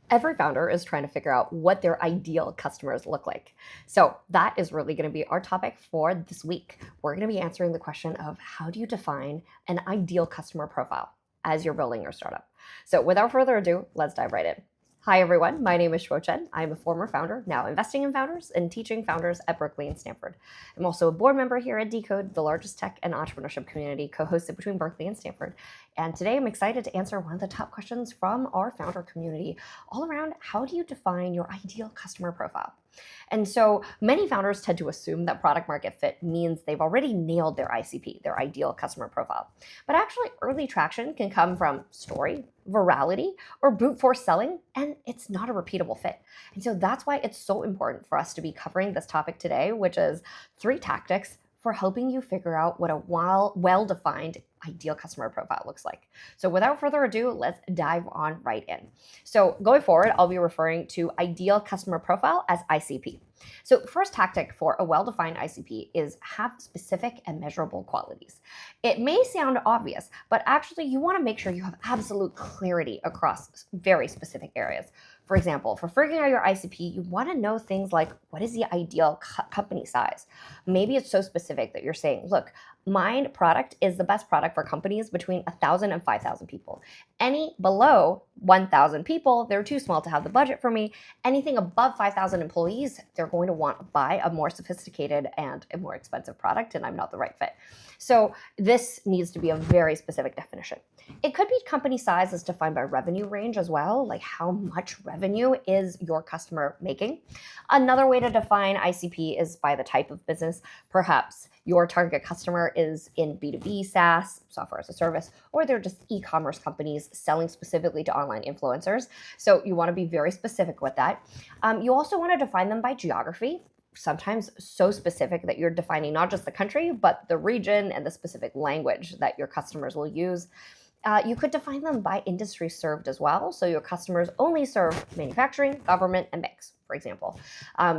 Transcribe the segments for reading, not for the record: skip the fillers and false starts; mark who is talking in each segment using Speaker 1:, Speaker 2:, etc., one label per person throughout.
Speaker 1: Every founder is trying to figure out what their ideal customers look like. So that is really going to be our topic for this week. We're going to be answering the question of how do you define an ideal customer profile as you're building your startup. So without further ado, let's dive right in. Hi, everyone. My name is Shuo Chen. I'm a former founder, now investing in founders and teaching founders at Berkeley and Stanford. I'm also a board member here at Decode, the largest tech and entrepreneurship community co-hosted between Berkeley and Stanford. And today I'm excited to answer one of the top questions from our founder community all around how do you define your ideal customer profile? And so many founders tend to assume that product market fit means they've already nailed their ICP, their ideal customer profile. But actually, early traction can come from story, virality, or brute force selling, and it's not a repeatable fit. And so that's why it's so important for us to be covering this topic today, which is 3 tactics for helping you figure out what a well-defined ideal customer profile looks like. So without further ado, let's dive on right in. So going forward, I'll be referring to ideal customer profile as ICP. So first tactic for a well-defined ICP is have specific and measurable qualities. It may sound obvious, but actually you want to make sure you have absolute clarity across very specific areas. For example, for figuring out your ICP, you want to know things like what is the ideal company size? Maybe it's so specific that you're saying, look, my product is the best product for companies between 1,000 and 5,000 people. Any below 1,000 people, they're too small to have the budget for me. Anything above 5,000 employees, they're going to want to buy a more sophisticated and a more expensive product, and I'm not the right fit. So this needs to be a very specific definition. It could be company size as defined by revenue range as well, like how much revenue is your customer making. Another way to define ICP is by the type of business. Perhaps your target customer is in B2B SaaS, software as a service, or they're just e-commerce companies selling specifically to online influencers. So you want to be very specific with that. You also want to define them by geography. Sometimes so specific that you're defining not just the country, but the region and the specific language that your customers will use. You could define them by industry served as well. So your customers only serve manufacturing, government, and banks, for example.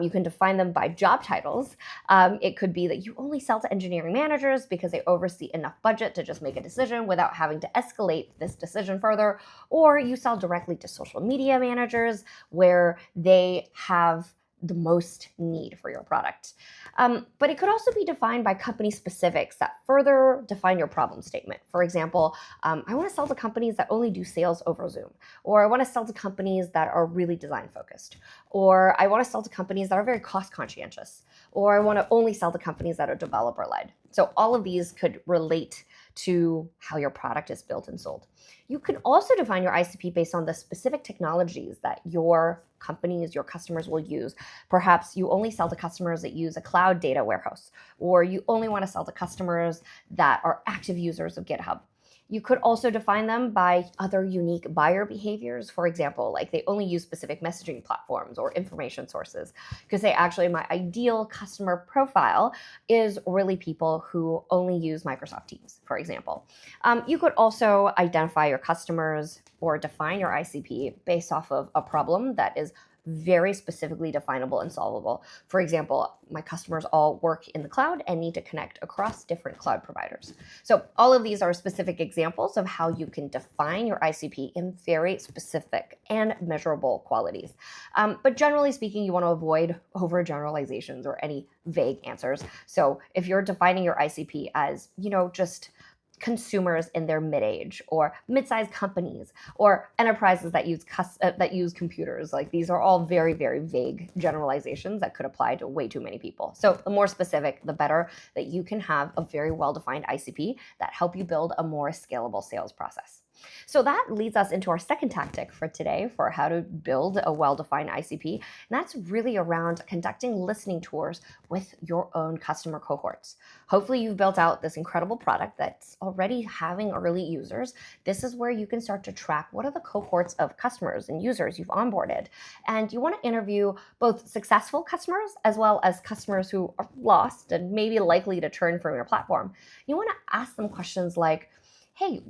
Speaker 1: You can define them by job titles. It could be that you only sell to engineering managers because they oversee enough budget to just make a decision without having to escalate this decision further. Or you sell directly to social media managers where they have the most need for your product. But it could also be defined by company specifics that further define your problem statement. For example, I want to sell to companies that only do sales over Zoom, or I want to sell to companies that are really design focused, or I want to sell to companies that are very cost conscientious, or I want to only sell to companies that are developer led. So all of these could relate to how your product is built and sold. You can also define your ICP based on the specific technologies that your companies, your customers will use. Perhaps you only sell to customers that use a cloud data warehouse, or you only want to sell to customers that are active users of GitHub. You could also define them by other unique buyer behaviors. For example, like they only use specific messaging platforms or information sources. You could say, actually, my ideal customer profile is really people who only use Microsoft Teams, for example. You could also identify your customers or define your ICP based off of a problem that is very specifically definable and solvable. For example, my customers all work in the cloud and need to connect across different cloud providers. So all of these are specific examples of how you can define your ICP in very specific and measurable qualities. But generally speaking, you want to avoid overgeneralizations or any vague answers. So if you're defining your ICP as, just consumers in their mid-age or mid-sized companies or enterprises that use computers. Like these are all very, very vague generalizations that could apply to way too many people. So the more specific, the better that you can have a very well-defined ICP that help you build a more scalable sales process. So that leads us into our second tactic for today for how to build a well-defined ICP. And that's really around conducting listening tours with your own customer cohorts. Hopefully you've built out this incredible product that's already having early users. This is where you can start to track what are the cohorts of customers and users you've onboarded. And you want to interview both successful customers as well as customers who are lost and maybe likely to churn from your platform. You want to ask them questions like, hey,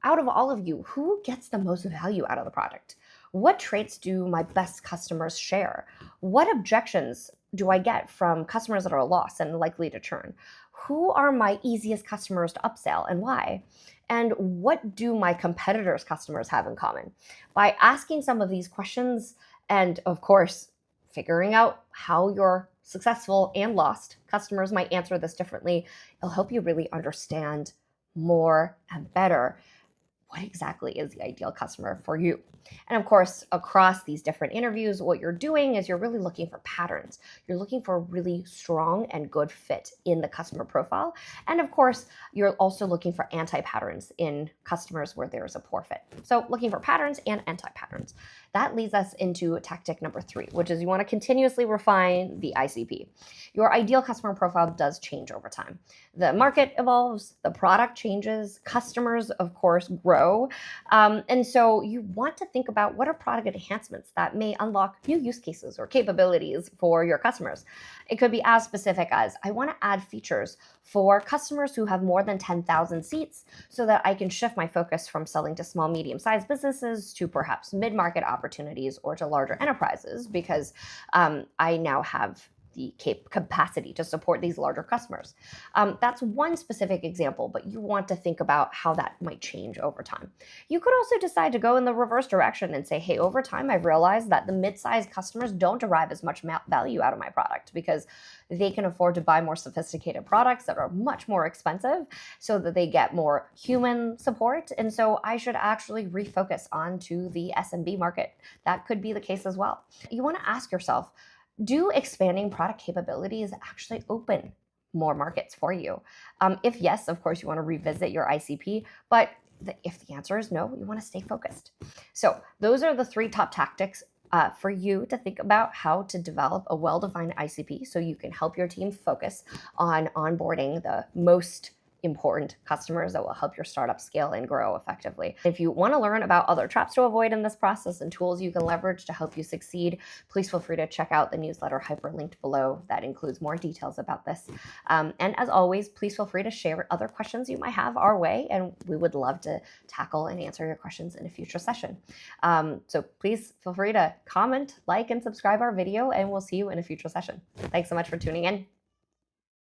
Speaker 1: out of all of you, who gets the most value out of the product? What traits do my best customers share? What objections do I get from customers that are lost and likely to churn? Who are my easiest customers to upsell and why? And what do my competitors' customers have in common? By asking some of these questions, and of course, figuring out how your successful and lost customers might answer this differently, it'll help you really understand more and better what exactly is the ideal customer for you. And of course, across these different interviews, what you're doing is you're really looking for patterns. You're looking for a really strong and good fit in the customer profile. And of course, you're also looking for anti-patterns in customers where there is a poor fit. So looking for patterns and anti-patterns. That leads us into tactic number 3, which is you want to continuously refine the ICP. Your ideal customer profile does change over time. The market evolves, the product changes, customers, of course, grow. And so you want to think about what are product enhancements that may unlock new use cases or capabilities for your customers. It could be as specific as, I want to add features for customers who have more than 10,000 seats so that I can shift my focus from selling to small, medium-sized businesses to perhaps mid-market opportunities or to larger enterprises because I now have the capacity to support these larger customers. That's one specific example, but you want to think about how that might change over time. You could also decide to go in the reverse direction and say, hey, over time, I've realized that the mid-sized customers don't derive as much value out of my product because they can afford to buy more sophisticated products that are much more expensive so that they get more human support. And so I should actually refocus onto the SMB market. That could be the case as well. You want to ask yourself, do expanding product capabilities actually open more markets for you? If yes, of course, you want to revisit your ICP, but if the answer is no, you want to stay focused. So those are the 3 top tactics for you to think about how to develop a well-defined ICP so you can help your team focus on onboarding the most important customers that will help your startup scale and grow effectively. If you want to learn about other traps to avoid in this process and tools you can leverage to help you succeed, please feel free to check out the newsletter hyperlinked below that includes more details about this. And as always, please feel free to share other questions you might have our way, and we would love to tackle and answer your questions in a future session. So please feel free to comment, like, and subscribe our video, and we'll see you in a future session. Thanks so much for tuning in.